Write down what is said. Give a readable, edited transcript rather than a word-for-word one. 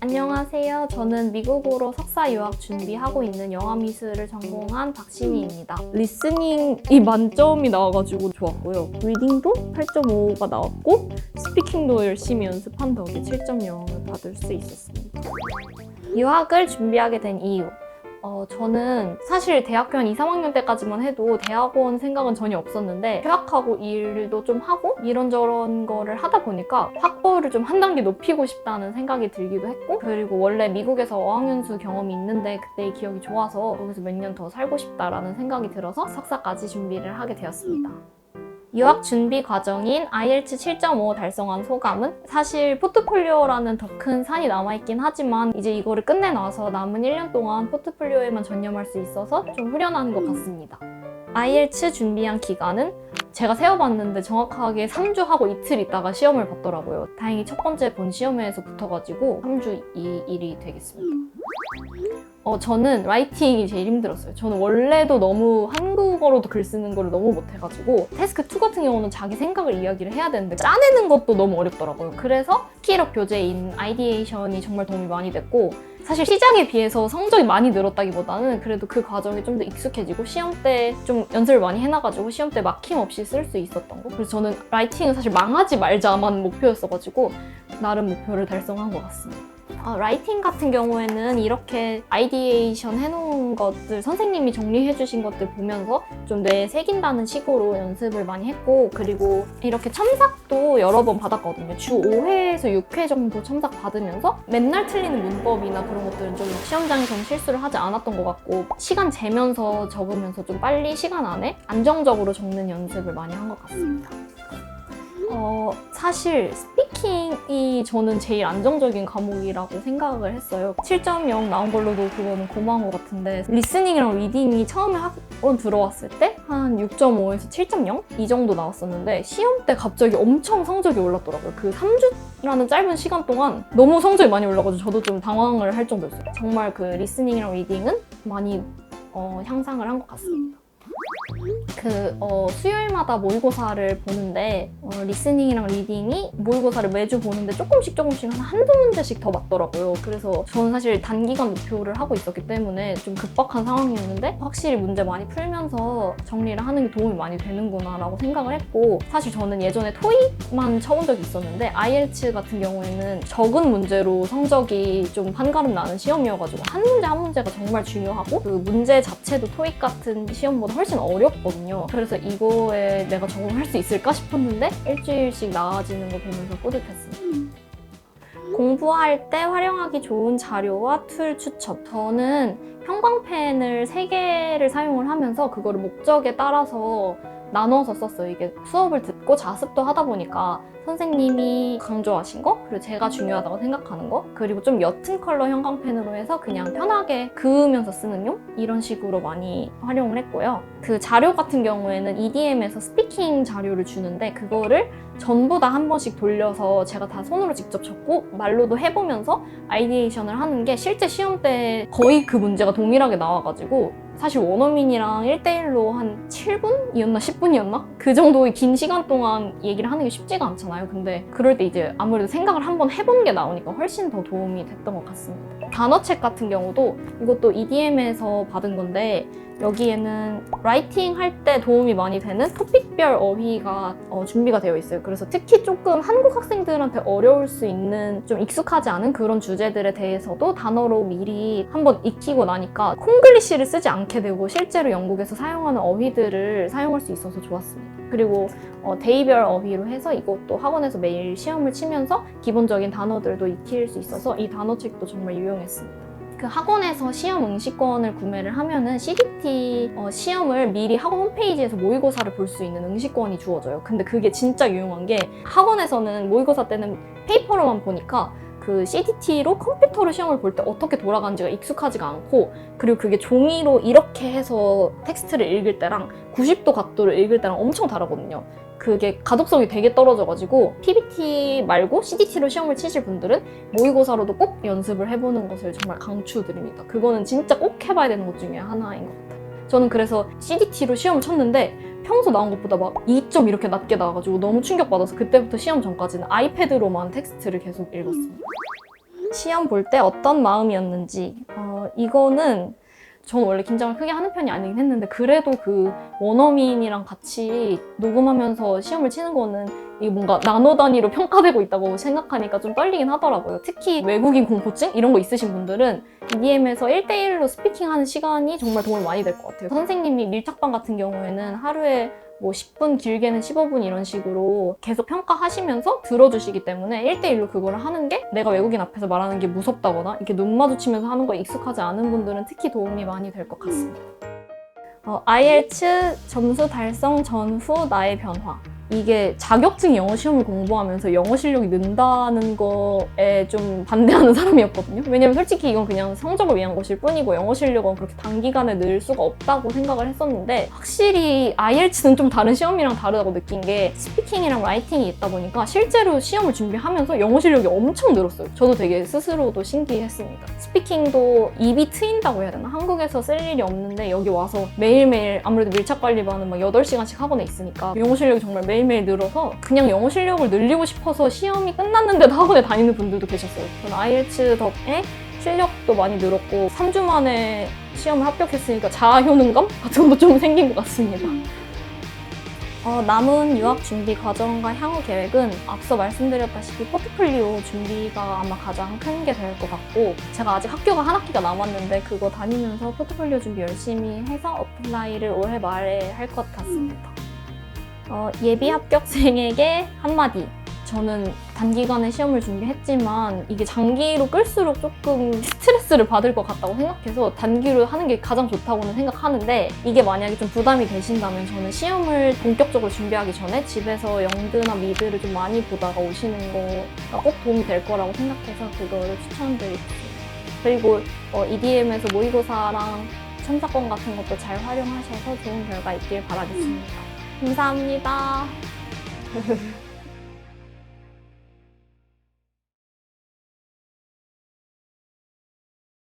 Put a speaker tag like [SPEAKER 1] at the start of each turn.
[SPEAKER 1] 안녕하세요. 저는 미국으로 석사 유학 준비하고 있는 영화미술을 전공한 박신희입니다. 리스닝이 만점이 나와가지고 좋았고요. 리딩도 8.5가 나왔고 스피킹도 열심히 연습한 덕에 7.0을 받을 수 있었습니다. 유학을 준비하게 된 이유. 저는 사실 대학교 한 2, 3학년 때까지만 해도 대학원 생각은 전혀 없었는데 휴학하고 일도 좀 하고 이런저런 거를 하다 보니까 학벌을 좀 한 단계 높이고 싶다는 생각이 들기도 했고, 그리고 원래 미국에서 어학연수 경험이 있는데 그때의 기억이 좋아서 거기서 몇 년 더 살고 싶다라는 생각이 들어서 석사까지 준비를 하게 되었습니다. 유학 준비 과정인 IELTS 7.5 달성한 소감은 사실 포트폴리오라는 더 큰 산이 남아있긴 하지만 이제 이거를 끝내놔서 남은 1년 동안 포트폴리오에만 전념할 수 있어서 좀 후련한 것 같습니다. IELTS 준비한 기간은 제가 세어봤는데 정확하게 3주 하고 이틀 있다가 시험을 봤더라고요. 다행히 첫 번째 본 시험에서 붙어가지고 3주 일이 되겠습니다. 저는 라이팅이 제일 힘들었어요. 저는 원래도 너무 한국어로도 글 쓰는 걸 너무 못해가지고 태스크2 같은 경우는 자기 생각을 이야기를 해야 되는데 짜내는 것도 너무 어렵더라고요. 그래서 스킬업 교재인 아이디에이션이 정말 도움이 많이 됐고, 사실 시작에 비해서 성적이 많이 늘었다기보다는 그래도 그 과정이 좀 더 익숙해지고 시험 때 좀 연습을 많이 해놔가지고 시험 때 막힘 없이 쓸 수 있었던 거. 그래서 저는 라이팅은 사실 망하지 말자만 목표였어가지고 나름 목표를 달성한 것 같습니다. 라이팅 같은 경우에는 이렇게 아이디에이션 해놓은 것들, 선생님이 정리해주신 것들 보면서 좀 뇌에 새긴다는 식으로 연습을 많이 했고, 그리고 이렇게 첨삭도 여러 번 받았거든요. 주 5회에서 6회 정도 첨삭 받으면서 맨날 틀리는 문법이나 그런 것들은 좀 시험장에서는 실수를 하지 않았던 것 같고, 시간 재면서 적으면서 좀 빨리 시간 안에 안정적으로 적는 연습을 많이 한 것 같습니다. 사실 스피킹이 저는 제일 안정적인 과목이라고 생각을 했어요. 7.0 나온 걸로도 그거는 고마운 것 같은데, 리스닝이랑 리딩이 처음에 학원 들어왔을 때 한 6.5에서 7.0? 이 정도 나왔었는데 시험 때 갑자기 엄청 성적이 올랐더라고요. 그 3주라는 짧은 시간 동안 너무 성적이 많이 올라가지고 저도 좀 당황을 할 정도였어요. 정말 그 리스닝이랑 리딩은 많이 향상을 한 것 같습니다. 수요일마다 모의고사를 보는데 리스닝이랑 리딩이 모의고사를 매주 보는데 조금씩 한두 문제씩 더 맞더라고요. 그래서 저는 사실 단기간 목표를 하고 있었기 때문에 좀 급박한 상황이었는데 확실히 문제 많이 풀면서 정리를 하는 게 도움이 많이 되는구나 라고 생각을 했고, 사실 저는 예전에 토익만 쳐본 적이 있었는데 IELTS 같은 경우에는 적은 문제로 성적이 좀 한가름 나는 시험이어가지고 한 문제 한 문제가 정말 중요하고, 그 문제 자체도 토익 같은 시험보다 훨씬 어렵거든요. 그래서 이거에 내가 적응할 수 있을까 싶었는데 일주일씩 나아지는 거 보면서 뿌듯했습니다. 공부할 때 활용하기 좋은 자료와 툴 추천. 저는 형광펜을 3개를 사용을 하면서 그거를 목적에 따라서 나눠서 썼어요. 이게 수업을 듣고 자습도 하다 보니까 선생님이 강조하신 거, 그리고 제가 중요하다고 생각하는 거, 그리고 좀 옅은 컬러 형광펜으로 해서 그냥 편하게 그으면서 쓰는 용? 이런 식으로 많이 활용을 했고요. 그 자료 같은 경우에는 EDM에서 스피킹 자료를 주는데 그거를 전부 다 한 번씩 돌려서 제가 다 손으로 직접 적고 말로도 해보면서 아이디에이션을 하는 게 실제 시험 때 거의 그 문제가 동일하게 나와가지고, 사실 원어민이랑 1대1로 한 7분이었나 10분이었나? 그 정도의 긴 시간 동안 얘기를 하는 게 쉽지가 않잖아요. 근데 그럴 때 이제 아무래도 생각을 한번 해본 게 나오니까 훨씬 더 도움이 됐던 것 같습니다. 단어책 같은 경우도 이것도 EDM에서 받은 건데 여기에는 라이팅 할 때 도움이 많이 되는 토픽별 어휘가 준비가 되어 있어요. 그래서 특히 조금 한국 학생들한테 어려울 수 있는 좀 익숙하지 않은 그런 주제들에 대해서도 단어로 미리 한번 익히고 나니까 콩글리시를 쓰지 않게 되고 실제로 영국에서 사용하는 어휘들을 사용할 수 있어서 좋았습니다. 그리고 데이별 어휘로 해서 이것도 학원에서 매일 시험을 치면서 기본적인 단어들도 익힐 수 있어서 이 단어책도 정말 유용했습니다. 그 학원에서 시험 응시권을 구매를 하면은 CDT 시험을 미리 학원 홈페이지에서 모의고사를 볼 수 있는 응시권이 주어져요. 근데 그게 진짜 유용한 게, 학원에서는 모의고사 때는 페이퍼로만 보니까 그 CDT로 컴퓨터로 시험을 볼 때 어떻게 돌아가는지가 익숙하지가 않고, 그리고 그게 종이로 이렇게 해서 텍스트를 읽을 때랑 90도 각도를 읽을 때랑 엄청 다르거든요. 그게 가독성이 되게 떨어져가지고 PPT 말고 CDT로 시험을 치실 분들은 모의고사로도 꼭 연습을 해보는 것을 정말 강추드립니다. 그거는 진짜 꼭 해봐야 되는 것 중에 하나인 것 같아요. 저는 그래서 CDT로 시험을 쳤는데 평소 나온 것보다 막 2점 이렇게 낮게 나와가지고 너무 충격받아서 그때부터 시험 전까지는 아이패드로만 텍스트를 계속 읽었습니다. 시험 볼 때 어떤 마음이었는지. 이거는 저는 원래 긴장을 크게 하는 편이 아니긴 했는데 그래도 그 원어민이랑 같이 녹음하면서 시험을 치는 거는 이게 뭔가 나노 단위로 평가되고 있다고 생각하니까 좀 떨리긴 하더라고요. 특히 외국인 공포증 이런 거 있으신 분들은 EDM에서 1대1로 스피킹하는 시간이 정말 도움이 많이 될 것 같아요. 선생님이 밀착반 같은 경우에는 하루에 뭐 10분, 길게는 15분 이런 식으로 계속 평가하시면서 들어주시기 때문에 1대1로 그거를 하는 게 내가 외국인 앞에서 말하는 게 무섭다거나 이렇게 눈 마주치면서 하는 거에 익숙하지 않은 분들은 특히 도움이 많이 될 것 같습니다. IELTS 점수 달성 전후 나의 변화. 이게 자격증 영어 시험을 공부하면서 영어 실력이 는다는 거에 좀 반대하는 사람이었거든요. 왜냐면 솔직히 이건 그냥 성적을 위한 것일 뿐이고 영어 실력은 그렇게 단기간에 늘 수가 없다고 생각을 했었는데 확실히 IELTS는 좀 다른 시험이랑 다르다고 느낀 게 스피킹이랑 라이팅이 있다 보니까 실제로 시험을 준비하면서 영어 실력이 엄청 늘었어요. 저도 되게 스스로도 신기했습니다. 스피킹도 입이 트인다고 해야 되나? 한국에서 쓸 일이 없는데 여기 와서 매일매일 아무래도 밀착관리반은 막 8시간씩 학원에 있으니까 영어 실력이 정말 매일매일 늘어서 그냥 영어 실력을 늘리고 싶어서 시험이 끝났는데도 학원에 다니는 분들도 계셨어요. 저는 IELTS 덕에 실력도 많이 늘었고 3주 만에 시험을 합격했으니까 자아 효능감 같은 것도 좀 생긴 것 같습니다. 남은 유학 준비 과정과 향후 계획은 앞서 말씀드렸다시피 포트폴리오 준비가 아마 가장 큰 게 될 것 같고 제가 아직 학교가 한 학기가 남았는데 그거 다니면서 포트폴리오 준비 열심히 해서 어플라이를 올해 말에 할 것 같습니다. 예비 합격생에게 한마디. 저는 단기간에 시험을 준비했지만 이게 장기로 끌수록 조금 스트레스를 받을 것 같다고 생각해서 단기로 하는 게 가장 좋다고는 생각하는데 이게 만약에 좀 부담이 되신다면 저는 시험을 본격적으로 준비하기 전에 집에서 영드나 미드를 좀 많이 보다가 오시는 거가 꼭 도움이 될 거라고 생각해서 그거를 추천드리겠습니다. 그리고 EDM에서 모의고사랑 첨삭권 같은 것도 잘 활용하셔서 좋은 결과 있길 바라겠습니다. 감사합니다.